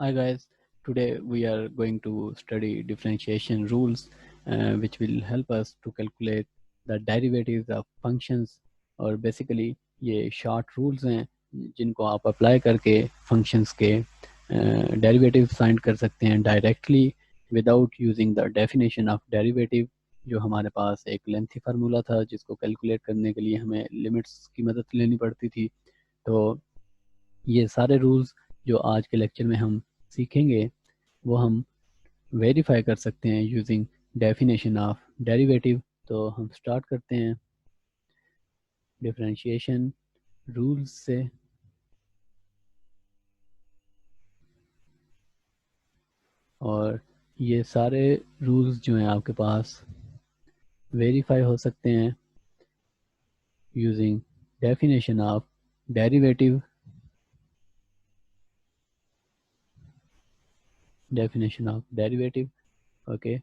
Hi guys, today we are going to study differentiation rules which will help us to calculate the derivatives of functions और basically ये short rules हैं जिनको आप apply करके functions के derivatives find कर सकते हैं directly without using the definition of derivative जो हमारे पास एक lengthy फार्मूला था जिसको calculate करने के लिए हमें limits की मदद लेनी पड़ती थी। तो ये सारे rules जो आज के लेक्चर में हम सीखेंगे वो हम वेरीफाई कर सकते हैं यूजिंग डेफिनेशन ऑफ डेरिवेटिव। तो हम स्टार्ट करते हैं डिफरेंशिएशन रूल्स से। और ये सारे रूल्स जो हैं आपके पास वेरीफाई हो सकते हैं using definition of derivative. Definition of derivative okay.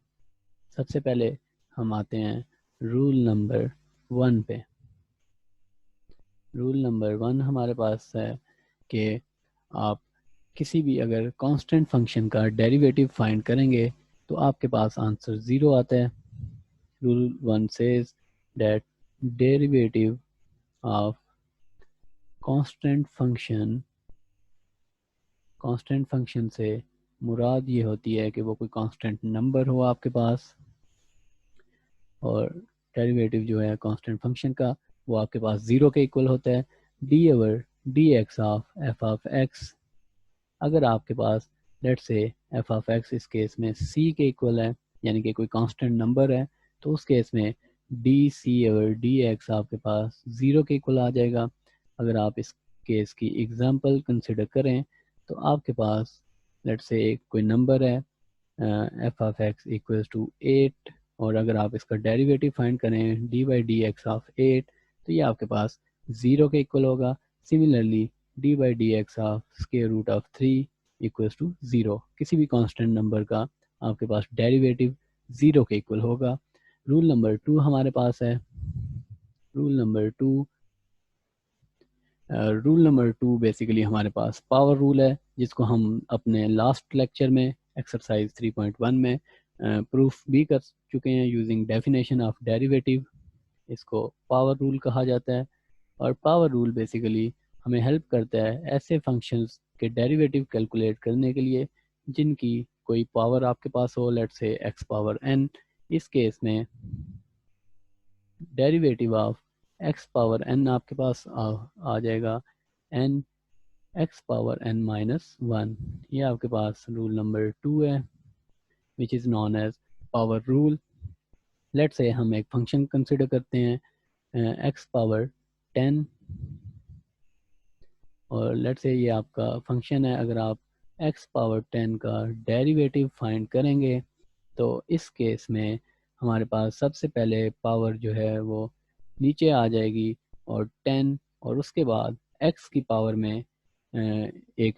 सबसे पहले हम आते हैं रूल नंबर 1 पे। रूल नंबर 1 हमारे पास है कि आप किसी भी अगर कांस्टेंट फंक्शन का डेरिवेटिव फाइंड करेंगे तो आपके पास आंसर 0 आता है। Rule 1 says that derivative of constant function से मुराद ये होती है कि वो कोई कांस्टेंट नंबर हो आपके पास, और डेरिवेटिव जो है कांस्टेंट फंक्शन का वो आपके पास 0 के इक्वल होता है। D over D x of F of X, अगर आपके पास let's say F of X इस केस में सी के इक्वल है यानी कि कोई कांस्टेंट नंबर है, तो उस केस में D C over D X आपके पास 0 के इक्वल आ जाएगा। अगर आप इस केस की एग्जांपल कंसिडर करें तो आपके पास लेट्स से कोई नंबर है F of x equals to 8, और अगर आप इसका डेरिवेटिव फाइंड करें D by D x of 8 तो ये आपके पास 0 के इक्वल होगा। Similarly D by D x of square root of 3 equals to 0, किसी भी कांस्टेंट नंबर का आपके पास डेरिवेटिव 0 के इक्वल होगा। रूल नंबर 2 हमारे पास है। रूल नंबर 2 बेसिकली हमारे पास पावर रूल है जिसको हम अपने लास्ट लेक्चर में एक्सरसाइज 3.1 में प्रूफ भी कर चुके हैं यूजिंग डेफिनेशन ऑफ डेरिवेटिव। इसको पावर रूल कहा जाता है, और पावर रूल बेसिकली हमें हेल्प करता है ऐसे फंक्शंस के डेरिवेटिव कैलकुलेट करने के लिए जिनकी कोई पावर आपके पास हो, let's say X power N. इस केस में derivative of x power N आपके पास आ जाएगा N X power N minus 1। ये आपके पास रूल नंबर 2 है which is known as power rule. Let say हम एक फंक्शन कंसिडर करते हैं एक्स पावर 10, और लेट से ये आपका फंक्शन है। अगर आप एक्स पावर 10 का डेरिवेटिव फाइंड करेंगे तो इस केस में हमारे पास सबसे पहले पावर जो है वो नीचे आ जाएगी और 10, और उसके बाद x की पावर में एक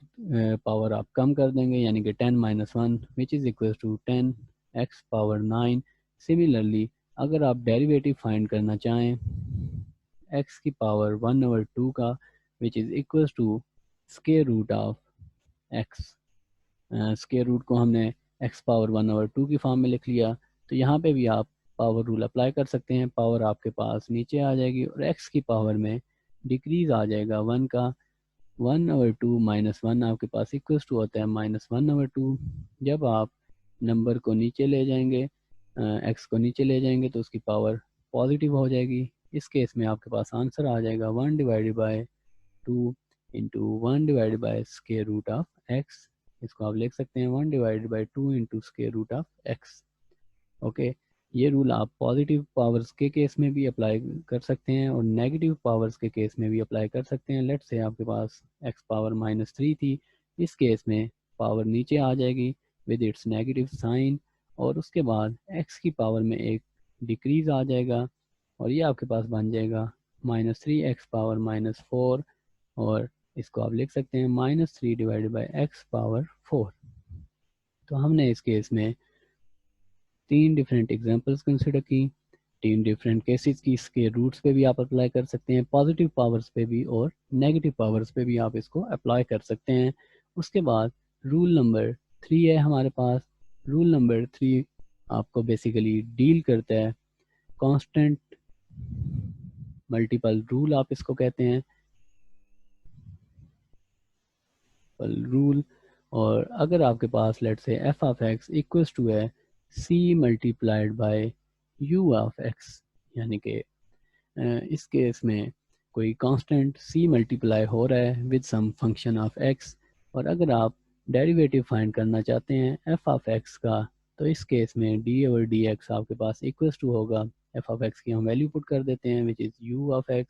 पावर आप कम कर देंगे यानी कि 10 minus 1 which is equal to 10 x power 9। Similarly अगर आप डेरिवेटिव फाइंड करना चाहें x की पावर 1/2 का which is equal to square root of x। Square root को हमने x पावर 1/2 की फॉर्म में लिख लिया, तो यहाँ पे भी आप पावर रूल अप्लाई कर सकते हैं। पावर आपके पास नीचे आ जाएगी और x की पावर में डिक्रीज आ जाएगा 1 का। 1/2 माइनस 1 आपके पास इक्वल्स टू होता है -1/2। जब आप नंबर को नीचे ले जाएंगे, x को नीचे ले जाएंगे तो उसकी पावर पॉजिटिव हो जाएगी। इस केस में आपके पास आंसर आ जाएगा 1/2 into 1/2 square root of x। इसको आप लिख सकते हैं 1/2 into square root of x। Okay, ये रूल आप पॉजिटिव पावर्स के केस में भी अप्लाई कर सकते हैं और नेगेटिव पावर्स के केस में भी अप्लाई कर सकते हैं। लेट्स से आपके पास x पावर -3 थी, इस केस में पावर नीचे आ जाएगी विद इट्स नेगेटिव साइन, और उसके बाद x की पावर में एक डिक्रीज आ जाएगा और ये आपके पास बन जाएगा -3x पावर -4, और इसको आप लिख सकते हैं -3 डिवाइडेड बाई x पावर 4। तो हमने इस केस में 3 डिफरेंट एग्जांपल्स कंसिडर की, 3 डिफरेंट केसेस की। इसके रूट्स पे भी आप अप्लाई कर सकते हैं, पॉजिटिव पावर्स पे भी और नेगेटिव पावर्स पे भी आप इसको अप्लाई कर सकते हैं। उसके बाद रूल नंबर 3 है हमारे पास। रूल नंबर 3 आपको बेसिकली डील करता है कांस्टेंट मल्टीपल रूल, आप इसको कहते हैं रूल। और अगर आपके पास let say F of x equals to है c multiplied by u of x, यानी कि इस केस में कोई कांस्टेंट c मल्टीप्लाई हो रहा है with some function of x, और अगर आप डेरिवेटिव फाइंड करना चाहते हैं f ऑफ x का, तो इस केस में d ओवर dx आपके पास इक्वल्स टू होगा f ऑफ x की हम वैल्यू पुट कर देते हैं which is u of x।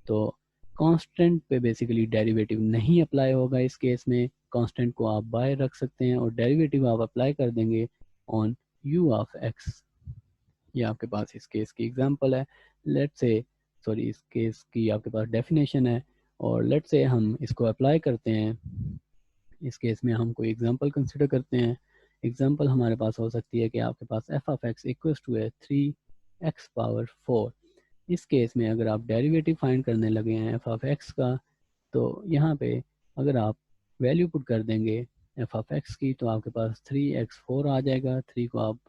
तो कांस्टेंट पे बेसिकली डेरिवेटिव नहीं अप्लाई होगा इस केस में, कांस्टेंट को आप बाय रख सकते हैं और डेरिवेटिव आप अप्लाई कर देंगे ऑन u ऑफ x। ये आपके पास इस केस की एग्जांपल है। लेट से सॉरी इस केस की आपके पास डेफिनेशन है, और लेट से हम इसको अप्लाई करते हैं। इस केस में हम कोई एग्जांपल कंसिडर करते हैं। एग्जांपल हमारे पास हो सकती है कि आपके पास f of x equals to है 3x⁴। इस केस में अगर आप डेरिवेटिव फाइंड करने लगे हैं एफ ऑफ एक्स का, तो यहाँ पे अगर आप वैल्यू पुट कर देंगे एफ ऑफ एक्स की, तो आपके पास 3x⁴ आ जाएगा। 3 को आप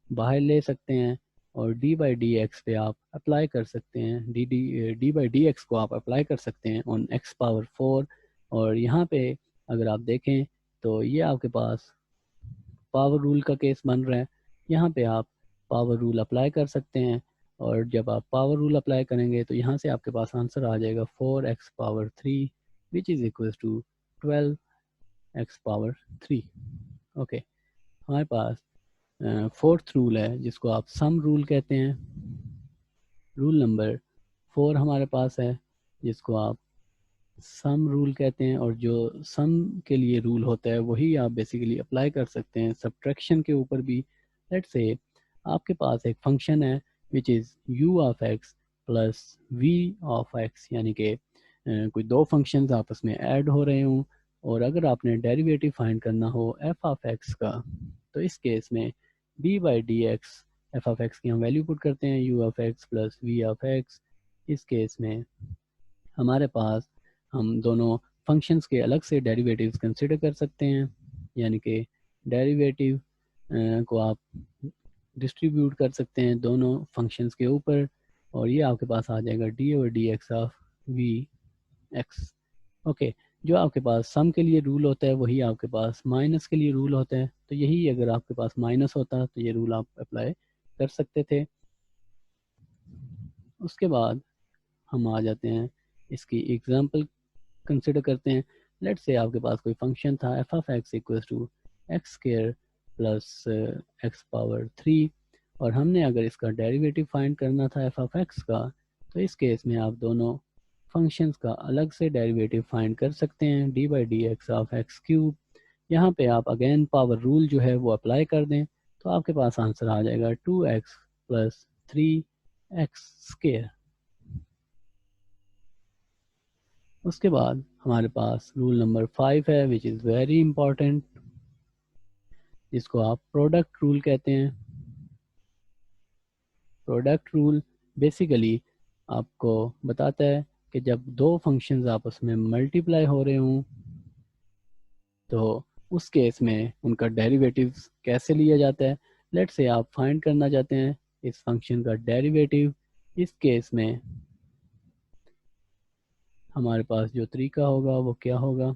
बाहर ले सकते हैं और डी बाई डी एक्स पे आप अप्लाई कर सकते हैं, डी बाई डी एक्स को आप अप्लाई कर सकते हैं ऑन x⁴। और यहाँ पे अगर आप देखें तो ये आपके पास पावर रूल का केस बन रहा है। यहाँ पे आप पावर रूल अप्लाई कर सकते हैं, और जब आप पावर रूल अप्लाई करेंगे तो यहाँ से आपके पास आंसर आ जाएगा 4x⁴ which is equals to 12x⁴। Okay, हमारे पास फोर्थ रूल है जिसको आप सम रूल कहते हैं। रूल नंबर 4 हमारे पास है जिसको आप सम रूल कहते हैं, और जो सम के लिए रूल होता है वही आप बेसिकली अप्लाई कर सकते हैं सब्ट्रैक्शन के ऊपर भी। लेट्स से आपके पास एक फंक्शन है which is u of x plus v of x, यानी कि कोई दो फंक्शंस आपस में ऐड हो रहे हों, और अगर आपने डेरिवेटिव फाइंड करना हो f ऑफ x का, तो इस केस में d by D x, F of x की हम वैल्यू पुट करते हैं u of x plus v of x। इस केस में हमारे पास हम दोनों फंक्शंस के अलग से डेरिवेटिव्स कंसिडर कर सकते हैं, यानी कि डेरिवेटिव को आप डिस्ट्रीब्यूट कर सकते हैं दोनों फंक्शंस के ऊपर, और ये आपके पास आ जाएगा D over D x of V X. Okay, जो आपके पास सम के लिए रूल होता है वही आपके पास माइनस के लिए रूल होता है, तो यही अगर आपके पास माइनस होता तो ये रूल आप अप्लाई कर सकते थे। उसके बाद हम आ जाते हैं इसकी एग्जांपल कंसिडर करते हैं। लेट्स से आपके पास कोई फंक्शन था F of x equals to x² plus x⁴, और हमने अगर इसका डेरिवेटिव फाइंड करना था एफ ऑफ एक्स का, तो इस केस में आप दोनों फंक्शंस का अलग से डेरिवेटिव फाइंड कर सकते हैं D by D x of x³ यहाँ पे आप अगेन पावर रूल जो है वो अप्लाई कर दें, तो आपके पास आंसर आ जाएगा 2x प्लस 3x²। उसके बाद हमारे पास रूल नंबर 5 है विच इज़ वेरी इंपॉर्टेंट, जिसको आप प्रोडक्ट रूल कहते हैं। प्रोडक्ट रूल बेसिकली आपको बताता है कि जब दो फंक्शंस आपस में मल्टीप्लाई हो रहे हों, तो उस केस में उनका डेरिवेटिव कैसे लिया जाता है। लेट से आप फाइंड करना चाहते हैं इस फंक्शन का डेरिवेटिव, इस केस में हमारे पास जो तरीका होगा वो क्या होगा,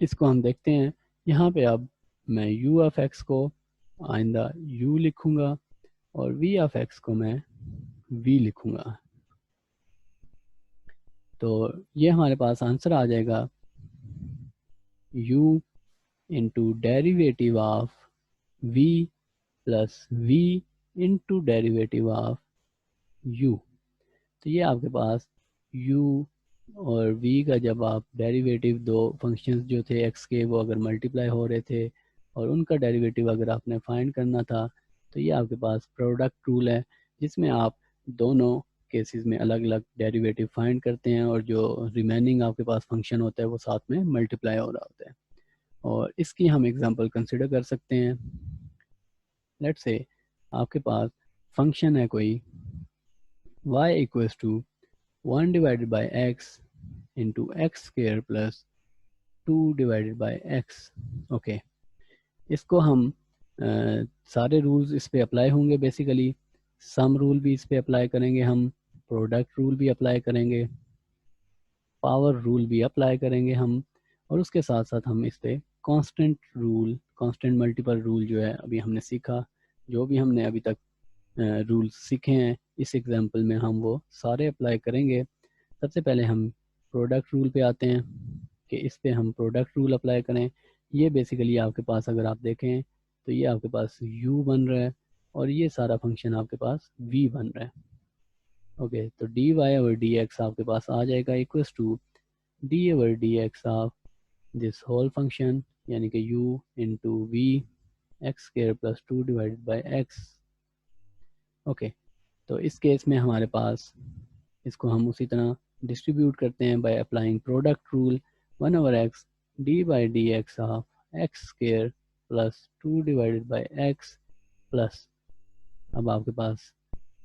इसको हम देखते हैं। यहाँ पे अब मैं u ऑफ x को आइंदा u लिखूंगा और v ऑफ x को मैं v लिखूंगा, तो ये हमारे पास आंसर आ जाएगा u into derivative of v plus v into derivative of u। तो ये आपके पास u और v का जब आप डेरिवेटिव दो फंक्शंस जो थे x के वो अगर मल्टीप्लाई हो रहे थे और उनका डेरिवेटिव अगर आपने फाइंड करना था, तो ये आपके पास प्रोडक्ट रूल है जिसमें आप दोनों केसेस में अलग अलग डेरिवेटिव फाइंड करते हैं और जो रिमेनिंग आपके पास फंक्शन होता है वो साथ में मल्टीप्लाई हो रहा होता है। और इसकी हम एग्जांपल कंसिडर कर सकते हैं। लेट्स से आपके पास फंक्शन है कोई y equals to 1 divided by x into x² plus 2 divided by x। Okay, इसको हम सारे रूल्स इस पे अप्लाई होंगे बेसिकली। सम रूल भी इस पे अप्लाई करेंगे हम, प्रोडक्ट रूल भी अप्लाई करेंगे, पावर रूल भी अप्लाई करेंगे हम, और उसके साथ साथ हम इस पे constant rule, constant multiple rule जो है अभी हमने सीखा, जो भी हमने अभी तक रूल्स सीखे हैं इस एग्जांपल में हम वो सारे अप्लाई करेंगे। सबसे पहले हम प्रोडक्ट रूल पे आते हैं कि इस पे हम प्रोडक्ट रूल अप्लाई करें। ये बेसिकली आपके पास अगर आप देखें तो ये आपके पास u बन रहा है और ये सारा फंक्शन आपके पास v बन रहा है। ओके, तो dy ओवर dx आपके पास आ जाएगा equals to d over dx of this whole function, यानी कि u into v X square plus 2 divided by X. Okay, तो इस केस में हमारे पास इसको हम उसी तरह डिस्ट्रीब्यूट करते हैं by applying product rule, 1 over x D by D x of x square plus 2 divided by x plus, अब आपके पास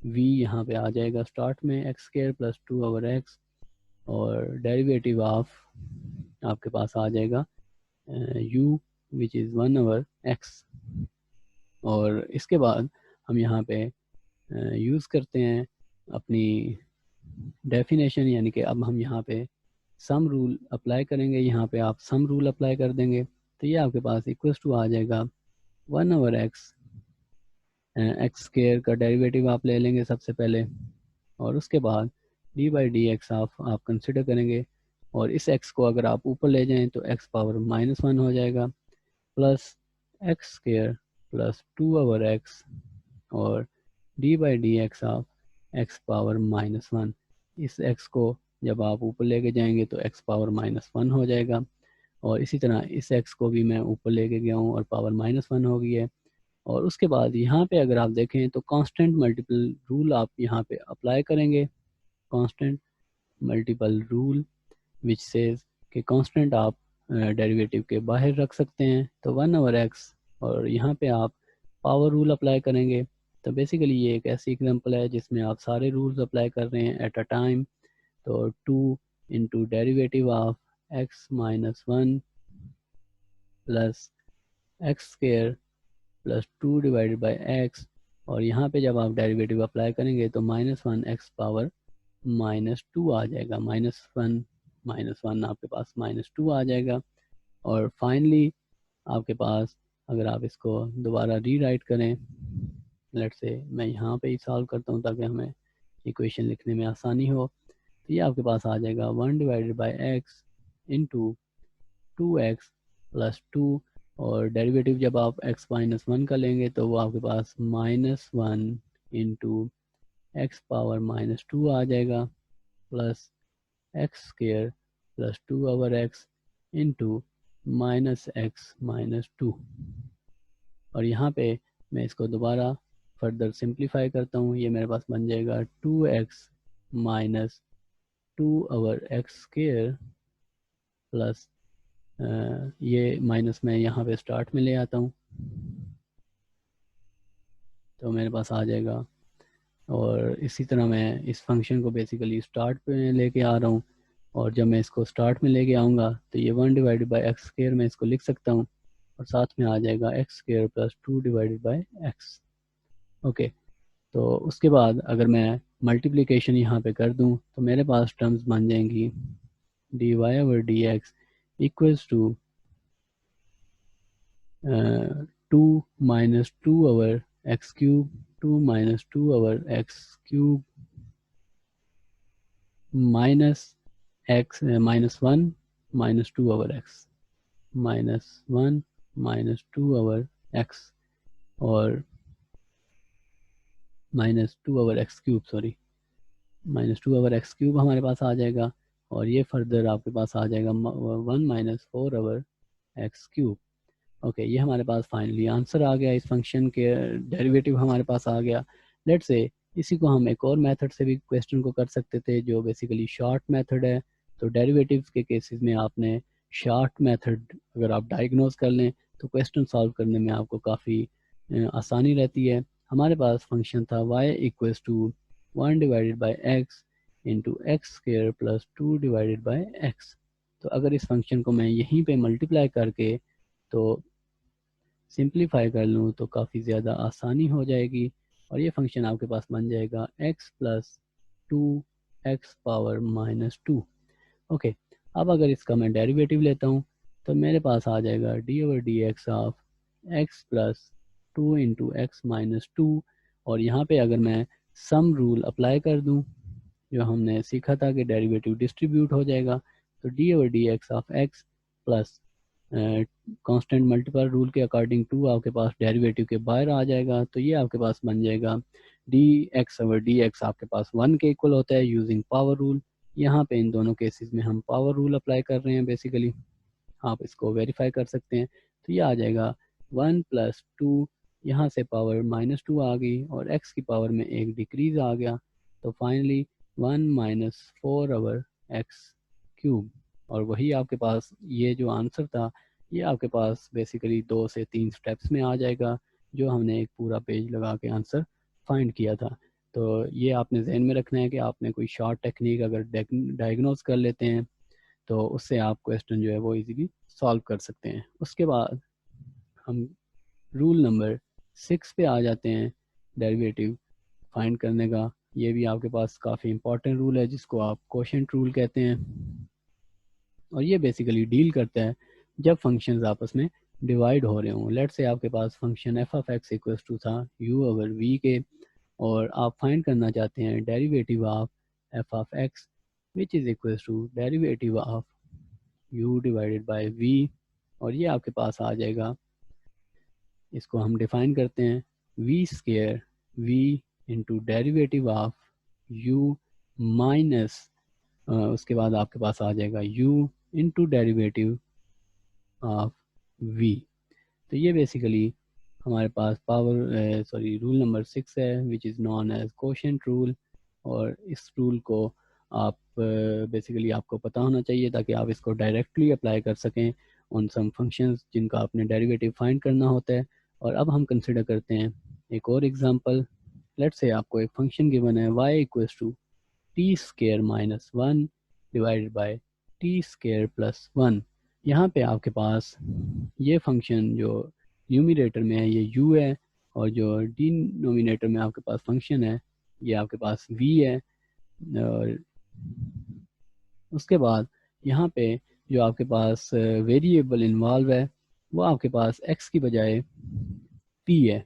v यहाँ पे आ जाएगा स्टार्ट में, x square plus 2 over x, और डेरिवेटिव ऑफ आपके पास आ जाएगा u which is 1 over x। और इसके बाद हम यहाँ पे यूज़ करते हैं अपनी डेफिनेशन, यानी कि अब हम यहाँ पे सम रूल अप्लाई करेंगे। यहाँ पे आप सम रूल अप्लाई कर देंगे तो ये आपके पास इक्वल्स टू आ जाएगा 1 ओवर एक्स, एक्स स्क्वायर का डेरिवेटिव आप ले लेंगे सबसे पहले, और उसके बाद डी बाई डी एक्स आप कंसिडर करेंगे, और इस x को अगर आप ऊपर ले जाएं तो x पावर -1 हो जाएगा, plus x square plus 2 over x, और d by D x of x power -1। इस x को जब आप ऊपर लेके जाएंगे तो x पावर -1 हो जाएगा, और इसी तरह इस x को भी मैं ऊपर लेके गया हूँ और पावर -1 हो गई है। और उसके बाद यहाँ पे अगर आप देखें तो कांस्टेंट मल्टीपल रूल आप यहाँ पे अप्लाई करेंगे, constant multiple rule which says कि कांस्टेंट आप डेरिवेटिव के बाहर रख सकते हैं, तो 1 ओवर एक्स, और यहाँ पे आप पावर रूल अप्लाई करेंगे। तो बेसिकली ये एक ऐसी एग्जांपल है जिसमें आप सारे रूल्स अप्लाई कर रहे हैं एट अ टाइम। तो 2 into derivative of x -1 plus x square plus 2 divided by x, और यहाँ पे जब आप डेरिवेटिव अप्लाई करेंगे तो -1 एक्स पावर -2 आ जाएगा, -1 आपके पास -2 आ जाएगा। और फाइनली आपके पास अगर आप इसको दोबारा रीराइट करें, लेट से मैं यहाँ पे ही सॉल्व करता हूँ ताकि हमें इक्वेशन लिखने में आसानी हो, तो ये आपके पास आ जाएगा 1 divided by X into 2x plus 2, और डेरिवेटिव जब आप x -1 का लेंगे तो वो आपके पास -1 इंटू एक्स पावर -2 आ जाएगा, plus x square plus 2 over x into -x-2। और यहाँ पे मैं इसको दोबारा फर्दर सिंप्लीफाई करता हूँ, ये मेरे पास बन जाएगा 2x -2 over x square plus ये माइनस मैं यहाँ पे स्टार्ट में ले आता हूँ तो मेरे पास आ जाएगा। और इसी तरह मैं इस फंक्शन को बेसिकली स्टार्ट पे लेके आ रहा हूँ, और जब मैं इसको स्टार्ट में लेके आऊँगा तो ये 1 डिवाइडेड बाई एक्स स्क्वायर मैं इसको लिख सकता हूँ, और साथ में आ जाएगा x square plus 2 divided by X. Okay, तो उसके बाद अगर मैं मल्टीप्लिकेशन यहाँ पे कर दूँ तो मेरे पास टर्म्स बन जाएंगी D Y over D X equals to 2 minus 2 over x cube, 2 minus 2 over x cube minus x minus 1 minus 2 over x, minus 1 minus 2 over x, और minus 2 over x cube, sorry minus 2 over x cube हमारे पास आ जाएगा, और ये further आपके पास आ जाएगा 1 minus 4 over x cube। Okay, ये हमारे पास फाइनली आंसर आ गया, इस फंक्शन के डेरिवेटिव हमारे पास आ गया। लेट्स से इसी को हम एक और मेथड से भी क्वेश्चन को कर सकते थे जो बेसिकली शॉर्ट मेथड है। तो डेरिवेटिव्स के केसेस में आपने शॉर्ट मेथड अगर आप डायग्नोज कर लें तो क्वेश्चन सॉल्व करने में आपको काफ़ी आसानी रहती है। हमारे पास फंक्शन था y equals to 1 divided by X into X square plus 2 divided by X. तो अगर इस फंक्शन को मैं यहीं पे मल्टीप्लाई करके तो सिंप्लीफाई कर लूँ तो काफ़ी ज़्यादा आसानी हो जाएगी और ये फंक्शन आपके पास बन जाएगा x प्लस 2x⁻²। ओके, अब अगर इसका मैं डेरिवेटिव लेता हूँ तो मेरे पास आ जाएगा d/dx of x plus 2 × x-2। और यहाँ पे अगर मैं सम रूल अप्लाई कर दूँ जो हमने सीखा था कि डेरिवेटिव डिस्ट्रीब्यूट हो जाएगा, तो d/dx of x plus constant multiple rule के अकॉर्डिंग 2 आपके पास डेरिवेटिव के बाहर आ जाएगा, तो ये आपके पास बन जाएगा dx/dx आपके पास 1 के इक्वल होता है यूजिंग पावर रूल। यहाँ पे इन दोनों केसेस में हम पावर रूल अप्लाई कर रहे हैं बेसिकली, आप इसको वेरीफाई कर सकते हैं। तो ये आ जाएगा 1 + 2, यहाँ से पावर -2 आ गई और x की पावर में एक डिक्रीज आ गया, तो फाइनली 1 - 4/x³ और वही आपके पास ये जो आंसर था ये आपके पास बेसिकली 2 से 3 स्टेप्स में आ जाएगा, जो हमने एक पूरा पेज लगा के आंसर फाइंड किया था। तो ये आपने जहन में रखना है कि आपने कोई शॉर्ट टेक्निक अगर डायग्नोज कर लेते हैं तो उससे आप क्वेश्चन जो है वो इजीली सॉल्व कर सकते हैं। उसके बाद हम रूल नंबर 6 पे आ जाते हैं डेरिवेटिव फाइंड करने का। ये भी आपके पास काफ़ी इंपॉर्टेंट रूल है जिसको आप कोशेंट रूल कहते हैं और ये बेसिकली डील करता है जब फंक्शंस आपस में डिवाइड हो रहे हों। लेट्स से आपके पास फंक्शन f(x) इक्वल्स टू था u/v के और आप फाइंड करना चाहते हैं derivative of f(x) which is equals to derivative of u/v और ये आपके पास आ जाएगा। इसको हम डिफाइन करते हैं v² v into derivative of u minus उसके बाद आपके पास आ जाएगा u into derivative of v। तो ये बेसिकली हमारे पास रूल नंबर 6 है which is known as quotient rule और इस रूल को आप बेसिकली आपको पता होना चाहिए ताकि आप इसको डायरेक्टली अप्लाई कर सकें ऑन सम फंक्शंस जिनका आपने डेरिवेटिव फाइंड करना होता है। और अब हम कंसिडर करते हैं एक और एग्जांपल। लेट्स से आपको एक फंक्शन गिवन है y equals to t² - 1 divided by t² + 1। यहाँ पे आपके पास ये फंक्शन जो न्यूमिनेटर में है ये u है और जो डिनोमिनेटर में आपके पास फंक्शन है ये आपके पास v है। और उसके बाद यहाँ पे जो आपके पास वेरिएबल इन्वॉल्व है वो आपके पास x की बजाय p है।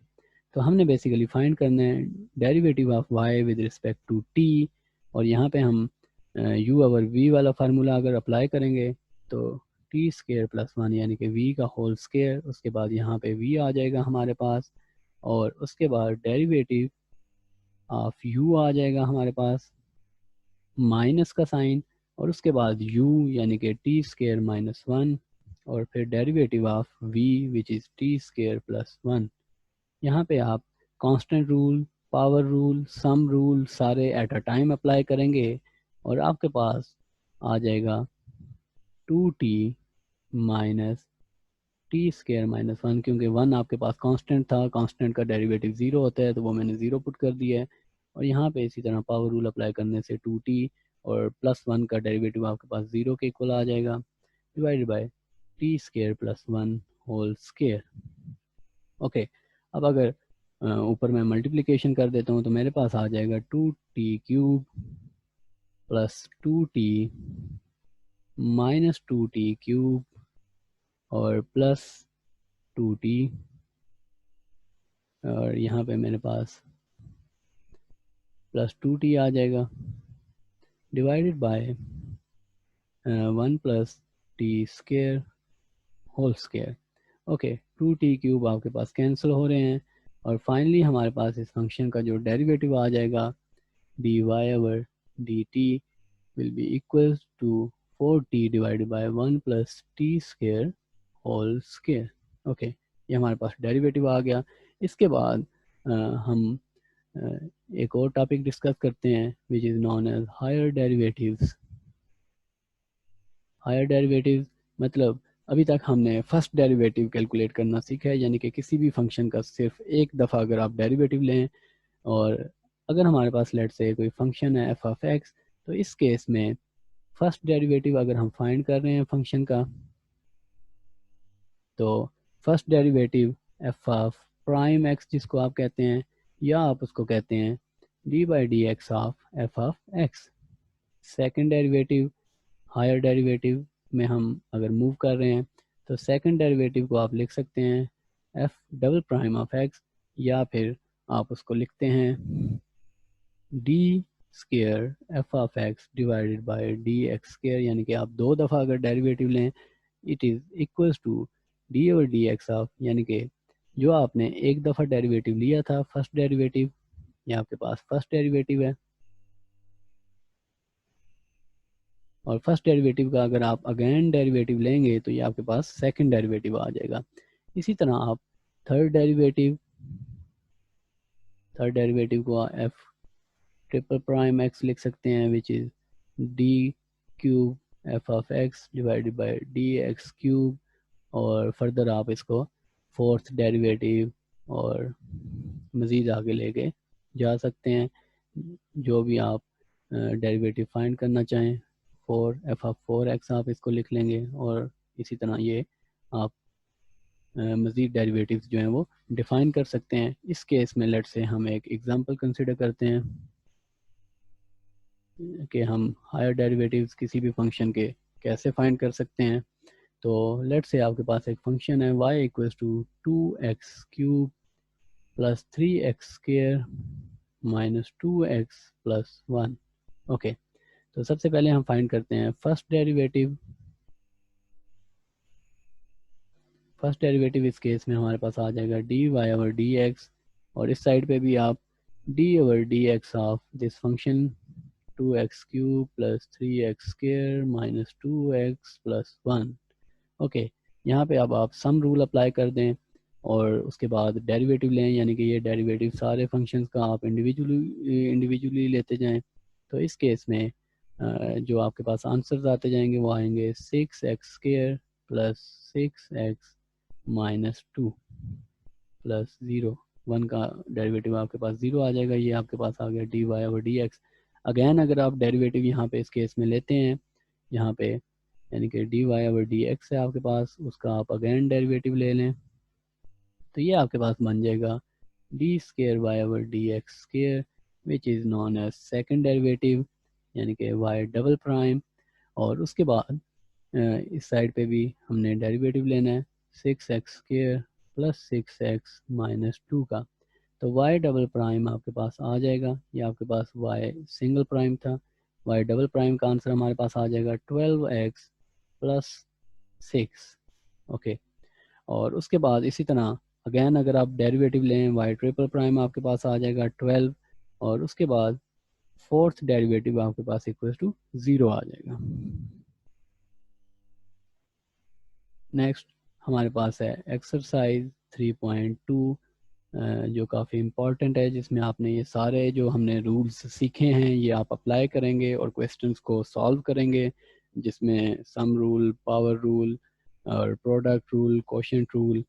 तो हमने बेसिकली फाइंड करना है derivative of y with respect to t और यहाँ पे हम u/v वाला फार्मूला अगर अप्लाई करेंगे तो t² + 1 यानी कि v का होल स्क्वायर, उसके बाद यहाँ पे v आ जाएगा हमारे पास और उसके बाद डेरिवेटिव ऑफ u आ जाएगा हमारे पास माइनस का साइन और उसके बाद u यानी कि t² - 1 और फिर derivative of v which is t² + 1। यहाँ पे आप constant rule, power rule, sum rule सारे एट अ टाइम अप्लाई करेंगे और आपके पास आ जाएगा 2t माइनस t² - 1 क्योंकि 1 आपके पास कांस्टेंट था, कांस्टेंट का डेरिवेटिव 0 होता है तो वो मैंने 0 पुट कर दिया है। और यहाँ पे इसी तरह पावर रूल अप्लाई करने से 2t और +1 का डेरिवेटिव आपके पास 0 के इक्वल आ जाएगा divided by t² + 1 whole square. Okay, अब अगर ऊपर मैं मल्टीप्लिकेशन कर देता हूँ तो मेरे पास आ जाएगा 2t³ + 2t - 2t³ और प्लस 2t और यहाँ पे मेरे पास +2t आ जाएगा divided by 1 + t² whole square. Okay, 2t³ आपके पास कैंसिल हो रहे हैं और फाइनली हमारे पास इस फंक्शन का जो डेरिवेटिव आ जाएगा dy/dt will be equals to 4t divided by 1 + t² whole square. Okay, ये हमारे पास डेरिवेटिव आ गया। इसके बाद हम एक और टॉपिक डिस्कस करते हैं which is known as higher derivatives. Higher derivatives मतलब अभी तक हमने फर्स्ट डेरिवेटिव कैलकुलेट करना सीखा है, यानी कि किसी भी फंक्शन का सिर्फ एक दफ़ा अगर आप डेरिवेटिव लें और अगर हमारे पास लेट से कोई फंक्शन है f(x) तो इस केस में फर्स्ट डेरिवेटिव अगर हम फाइंड कर रहे हैं फंक्शन का, तो first derivative F of prime X जिसको आप कहते हैं, या आप उसको कहते हैं D by D x of F of X. Second derivative, higher derivative में हम अगर मूव कर रहे हैं तो सेकंड डेरिवेटिव को आप लिख सकते हैं F double prime of X, या फिर आप उसको लिखते हैं D square F of X divided by D X square, यानी कि आप दो दफ़ा अगर डेरिवेटिव लें it is equals to D over D x of, यानी कि जो आपने एक दफ़ा डेरिवेटिव लिया था फर्स्ट डेरिवेटिव, ये आपके पास फर्स्ट डेरिवेटिव है, और फर्स्ट डेरिवेटिव का अगर आप अगेन डेरिवेटिव लेंगे तो ये आपके पास सेकंड डेरिवेटिव आ जाएगा। इसी तरह आप थर्ड डेरिवेटिव को एफ ट्रिपल प्राइम एक्स लिख सकते हैं, which is D cube F of X divided by D x cube, और फर्दर आप इसको फोर्थ डेरिवेटिव और मज़ीद आगे लेके जा सकते हैं, जो भी आप डेरिवेटिव फाइंड करना चाहें। Four F of four x आप इसको लिख लेंगे, और इसी तरह ये आप मज़ीद डेरिवेटिव्स जो हैं वो डिफ़ाइन कर सकते हैं। इस केस में लेट से हम एक एग्जांपल कंसिडर करते हैं कि हम हायर डेरिवेटिव्स किसी भी फंक्शन के कैसे फाइंड कर सकते हैं। तो लेट से आपके पास एक फंक्शन है y equals to 2x cube plus 3x square minus 2x plus 1। Okay, तो सबसे पहले हम फाइंड करते हैं फर्स्ट डेरिवेटिव। फर्स्ट डेरिवेटिव इस केस में हमारे पास आ जाएगा D Y over D X, और इस साइड पे भी आप D over D x of this function 2x cube plus 3x square minus 2x plus 1। Okay, यहाँ पे अब आप सम रूल अप्लाई कर दें और उसके बाद डेरिवेटिव लें, यानी कि ये डेरिवेटिव सारे फंक्शंस का आप इंडिविजुअली लेते जाएं। तो इस केस में जो आपके पास आंसर्स आते जाएंगे वो आएंगे 6x square plus 6x minus 2 plus 0। 1 का डेरिवेटिव आपके पास 0 आ जाएगा। ये आपके पास आ गया D Y over D X. Again अगर आप डेरिवेटिव यहाँ पे इस केस में लेते हैं, यहाँ पे यानी कि D Y over D X है आपके पास, उसका आप अगेन डेरिवेटिव ले लें तो ये आपके पास बन जाएगा D square Y over D X square, which is known as second derivative, यानी कि वाई डबल प्राइम। और उसके बाद इस साइड पे भी हमने डेरिवेटिव लेना है 6x square plus 6x minus 2 का। तो y डबल प्राइम आपके पास आ जाएगा, ये आपके पास y सिंगल प्राइम था, y डबल प्राइम का आंसर हमारे पास आ जाएगा 12x प्लस 6। ओके, और उसके बाद इसी तरह अगेन अगर आप डेरिवेटिव लें y ट्रिपल प्राइम आपके पास आ जाएगा 12, और उसके बाद फोर्थ डेरिवेटिव आपके पास इक्वल टू 0 आ जाएगा। नेक्स्ट हमारे पास है एक्सरसाइज 3.2, जो काफ़ी इम्पॉर्टेंट है, जिसमें आपने ये सारे जो हमने रूल्स सीखे हैं ये आप अप्लाई करेंगे और क्वेश्चंस को सॉल्व करेंगे, जिसमें सम रूल, पावर रूल और प्रोडक्ट रूल, कोशेंट रूल,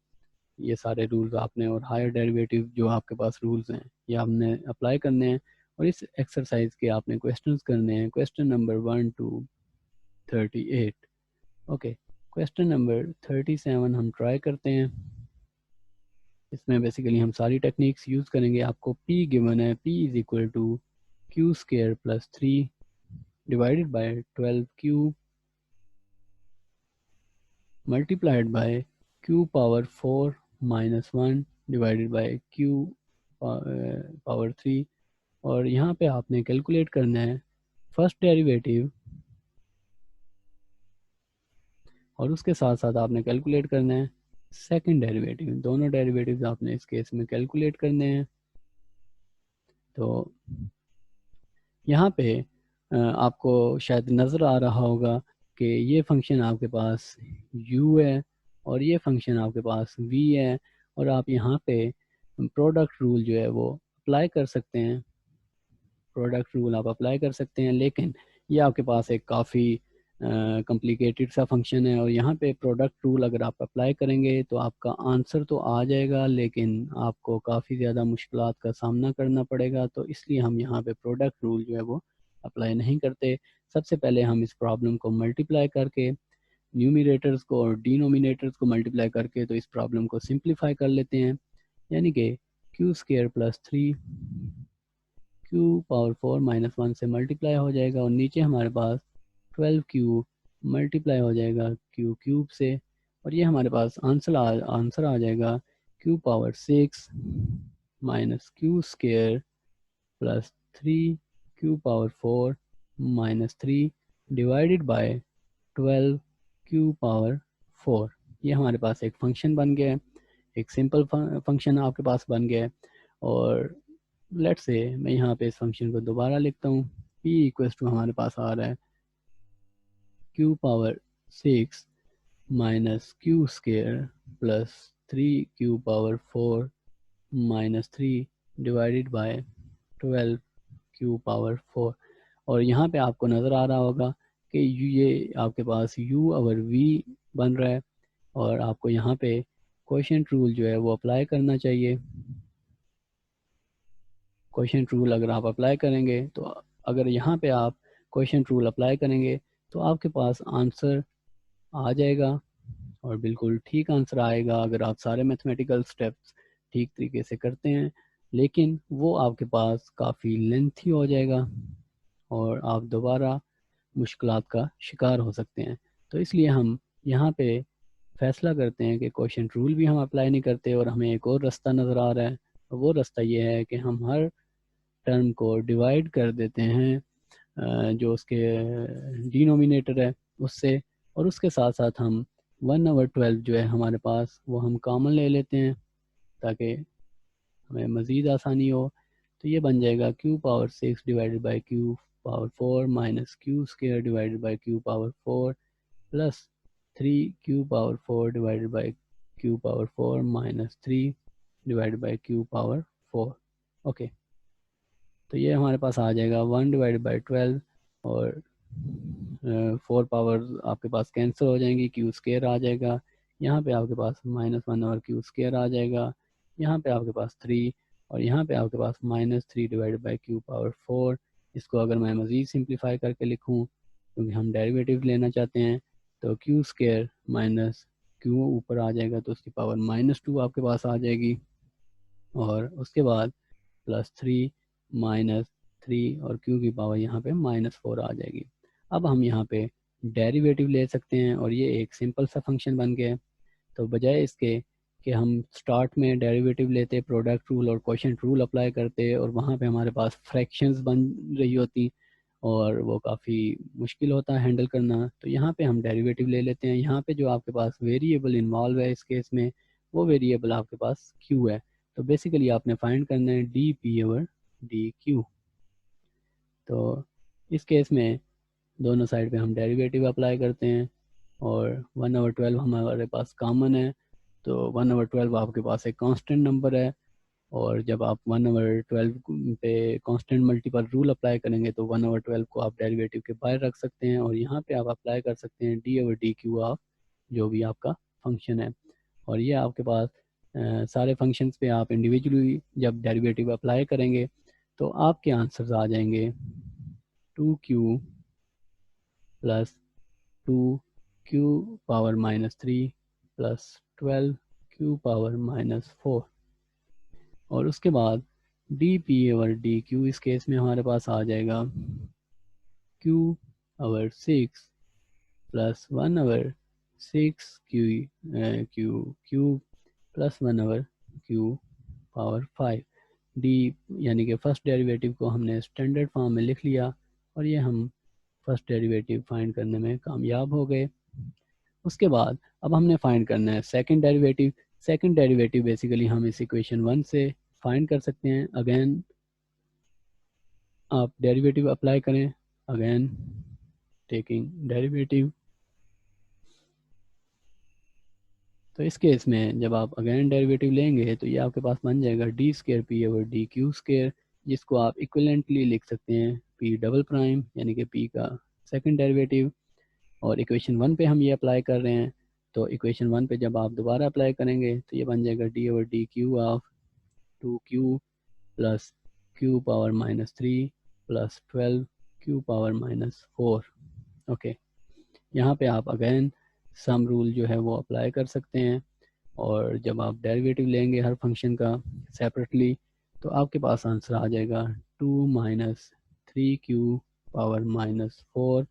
ये सारे रूल्स आपने, और हायर डेरिवेटिव जो आपके पास रूल्स हैं ये आपने अप्लाई करने हैं। और इस एक्सरसाइज के आपने क्वेश्चंस करने हैं, question number 1 to 38। Okay, question number 37 हम ट्राई करते हैं। इसमें बेसिकली हम सारी टेक्निक्स यूज़ करेंगे। आपको P गिवन है, P is equal to Q square plus 3 divided by 12Q multiplied by Q power 4 minus 1 divided by Q power 3। और यहाँ पे आपने कैलकुलेट करना है फर्स्ट डेरिवेटिव, और उसके साथ साथ आपने कैलकुलेट करना है सेकंड डेरिवेटिव। दोनों डेरिवेटिव्स आपने इस केस में कैलकुलेट करने हैं। तो यहाँ पे आपको शायद नज़र आ रहा होगा कि ये फंक्शन आपके पास u है और ये फंक्शन आपके पास v है, और आप यहाँ पे प्रोडक्ट रूल जो है वो अप्लाई कर सकते हैं। प्रोडक्ट रूल आप अप्लाई कर सकते हैं, लेकिन ये आपके पास एक काफ़ी कॉम्प्लिकेटेड सा फंक्शन है, और यहाँ पे प्रोडक्ट रूल अगर आप अप्लाई करेंगे तो आपका आंसर तो आ जाएगा, लेकिन आपको काफ़ी ज़्यादा मुश्किलात का सामना करना पड़ेगा। तो इसलिए हम यहाँ पे प्रोडक्ट रूल जो है वो अप्लाई नहीं करते। सबसे पहले हम इस प्रॉब्लम को मल्टीप्लाई करके, न्यूमिनेटर्स को और डिनोमिनेटर्स को मल्टीप्लाई करके तो इस प्रॉब्लम को सिंप्लीफाई कर लेते हैं, यानी कि Q square plus 3 Q power 4 minus 1 से मल्टीप्लाई हो जाएगा और नीचे हमारे पास 12 क्यू मल्टीप्लाई हो जाएगा क्यू क्यूब से, और ये हमारे पास आंसर आ जाएगा Q power 6 minus Q square plus 3 Q power 4 minus 3 divided bye 12 Q power 4। ये हमारे पास एक फंक्शन बन गया है, एक सिंपल फंक्शन आपके पास बन गया है। और लेट्स से मैं यहाँ पे इस फंक्शन को दोबारा लिखता हूँ। p इक्वल्स टू हमारे पास आ रहा है Q power 6 minus Q square plus 3 Q power 4 minus 3 divided bye 12 Q power 4। और यहाँ पे आपको नज़र आ रहा होगा कि ये आपके पास u ओवर v बन रहा है, और आपको यहाँ पे क्वोशिएंट रूल जो है वो अप्लाई करना चाहिए। क्वोशिएंट रूल अगर आप अप्लाई करेंगे तो अगर यहाँ पे आप क्वोशिएंट रूल अप्लाई करेंगे तो आपके पास आंसर आ जाएगा, और बिल्कुल ठीक आंसर आएगा अगर आप सारे मैथमेटिकल स्टेप्स ठीक तरीके से करते हैं। लेकिन वो आपके पास काफ़ी लेंथी हो जाएगा और आप दोबारा मुश्किलात का शिकार हो सकते हैं। तो इसलिए हम यहाँ पे फैसला करते हैं कि क्वोशिएंट रूल भी हम अप्लाई नहीं करते, और हमें एक और रास्ता नज़र आ रहा है। वो रास्ता ये है कि हम हर टर्म को डिवाइड कर देते हैं जो उसके डिनोमिनेटर है उससे, और उसके साथ साथ हम 1/12 जो है हमारे पास वो हम कॉमन ले लेते हैं ताकि हमें मज़ीद आसानी हो। तो ये बन जाएगा Q power 6 divided by Q power 4 minus Q square divided by Q power 4 plus 3 Q power 4 divided by Q power 4 minus 3 divided by Q power 4। Okay, तो ये हमारे पास आ जाएगा 1/12, और 4 पावर आपके पास कैंसिल हो जाएंगी, क्यू स्क्वायर आ जाएगा। यहाँ पे आपके पास -1 और क्यू स्क्वायर आ जाएगा। यहाँ पे आपके पास 3, और यहाँ पे आपके पास -3 डिवाइडेड बाई क्यू पावर 4। इसको अगर मैं मज़ीद सिंप्लीफाई करके लिखूँ क्योंकि हम डेरिवेटिव लेना चाहते हैं, तो क्यू स्क्वायर माइनस क्यू ऊपर आ जाएगा तो उसकी पावर -2 आपके पास आ जाएगी, और उसके बाद +3 -3 और क्यू की पावर यहाँ पे -4 आ जाएगी। अब हम यहाँ पे डेरिवेटिव ले सकते हैं, और ये एक सिंपल सा फंक्शन बन गया है। तो बजाय इसके कि हम स्टार्ट में डेरिवेटिव लेते, प्रोडक्ट रूल और क्वोशिएंट रूल अप्लाई करते, और वहाँ पे हमारे पास फ्रैक्शंस बन रही होती और वो काफ़ी मुश्किल होता है हैंडल करना, तो यहाँ पे हम डेरिवेटिव ले लेते हैं। यहाँ पे जो आपके पास वेरिएबल इन्वॉल्व है इस केस में, वो वेरिएबल आपके पास क्यू है। तो बेसिकली आपने फाइंड करना है D P over D Q. तो इस केस में दोनों साइड पे हम डेरिवेटिव अप्लाई करते हैं, और 1/12 हमारे पास कॉमन है, तो 1/12 आपके पास एक कांस्टेंट नंबर है, और जब आप 1/12 पे कांस्टेंट मल्टीपल रूल अप्लाई करेंगे तो 1/12 को आप डेरिवेटिव के बाहर रख सकते हैं, और यहाँ पे आप अप्लाई कर सकते हैं D over D Q of जो भी आपका फंक्शन है। और ये आपके पास सारे फंक्शंस पे आप इंडिविजुअली जब डेरिवेटिव अप्लाई करेंगे तो आपके आंसर्स आ जाएंगे 2q plus 2q power -3 plus 12q power -4, और उसके बाद D P over D Q इस केस में हमारे पास आ जाएगा q/6 plus 1/6 Q plus 1/q power 5। D यानी कि फर्स्ट डेरिवेटिव को हमने स्टैंडर्ड फॉर्म में लिख लिया, और ये हम फर्स्ट डेरिवेटिव फाइंड करने में कामयाब हो गए। उसके बाद अब हमने फाइंड करना है second derivative. Second derivative basically हम इस इक्वेशन 1 से फाइंड कर सकते हैं। अगेन आप डेरिवेटिव अप्लाई करें, अगेन टेकिंग डेरिवेटिव। तो इस केस में जब आप अगेन डेरिवेटिव लेंगे तो ये आपके पास बन जाएगा D square P over D Q square, जिसको आप इक्विवेलेंटली लिख सकते हैं पी डबल प्राइम यानी कि पी का सेकंड डेरिवेटिव। और इक्वेशन 1 पे हम ये अप्लाई कर रहे हैं, तो इक्वेशन 1 पे जब आप दोबारा अप्लाई करेंगे तो ये बन जाएगा D over D Q of 2q plus q power -3 plus 12q Q power -4। Okay, यहाँ पे आप अगेन सम रूल जो है वो अप्लाई कर सकते हैं, और जब आप डेरिवेटिव लेंगे हर फंक्शन का सेपरेटली तो आपके पास आंसर आ जाएगा 2 - 3q power -4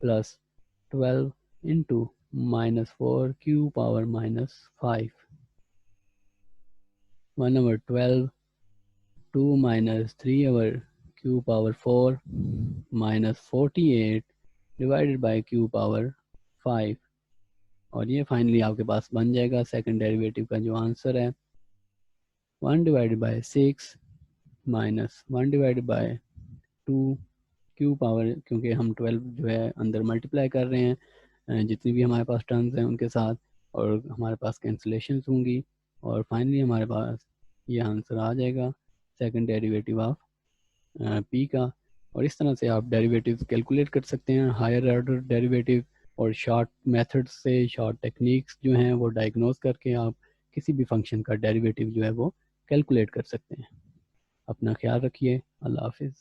plus 12 into -4q power -5 1/12 2 - 3/q power 4 -48 divided by q power 5, और ये फाइनली आपके पास बन जाएगा सेकंड डेरिवेटिव का जो आंसर है 1/6 -1/2 क्यू पावर, क्योंकि हम 12 जो है अंदर मल्टीप्लाई कर रहे हैं जितनी भी हमारे पास टर्म्स हैं उनके साथ, और हमारे पास कैंसिलेशंस होंगी, और फाइनली हमारे पास ये आंसर आ जाएगा सेकंड डेरिवेटिव ऑफ पी का। और इस तरह से आप डेरिवेटिव कैलकुलेट कर सकते हैं, हायर ऑर्डर डेरिवेटिव, और शॉर्ट मेथड्स से, शॉर्ट टेक्निक्स जो हैं वो डायग्नोज करके आप किसी भी फंक्शन का डेरिवेटिव जो है वो कैलकुलेट कर सकते हैं। अपना ख्याल रखिए। अल्लाह हाफिज़।